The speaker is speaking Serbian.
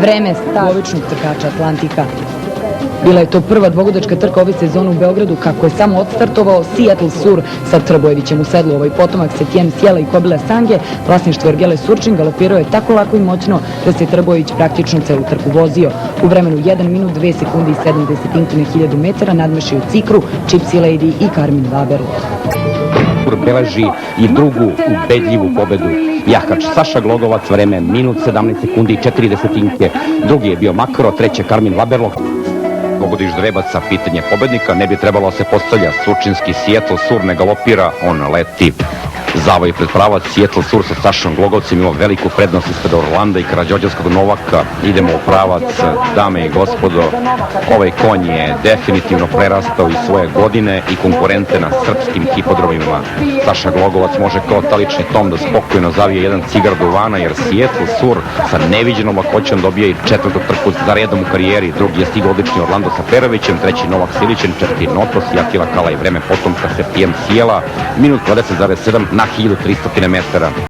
vreme lovičnog trkača Atlantika. Bila je to prva dvogudačka trka ove sezone u Beogradu, kako je samo odstartovao Seattle Sur sa Trbojevićem u sedlu. Ovaj potomak Setien Sjela i Kobila Sange, vlasništvo Ergele Surčin, galopirao je tako lako i moćno da se Trbojević praktično celu trku vozio. U vremenu 1 minut 2 sekunde i 7 desetinki na 1000 metara nadmašio Cikru, Gypsy Lady i Karmin Vaberu. Beleži i drugu ubedljivu pobedu. Jahač Saša Glogovac, vreme minut 17 sekundi i 4 desetinke. Drugi je bio Makro, treće Karmin Vaberlo. Pogodiš Drebaca, pitanje pobednika, ne bi trebalo se postavlja. Surčinski Seattle Sur ne galopira, on leti. Zavoj pred pravac, Seattle Sur sa Sašom Glogovcem ima veliku prednost ispred Orlanda i Karađorđevskog Novaka. Idemo u pravac, dame i gospodo, ovaj konj je definitivno prerastao i svoje godine i konkurente na srpskim hipodromima. Saša Glogovac može kao talični tom da spokojno zavije jedan cigar duvana, jer Seattle Sur sa neviđenom lakoćom dobija i četvrtu trku za redom u karijeri. Drugi je stigao odlični Orlando sa Perovićem, treći Novak Silićen, četvrti Notos i Atila Kala i vreme potomka Setien Sjela, minut 20,7 na 1300 metara.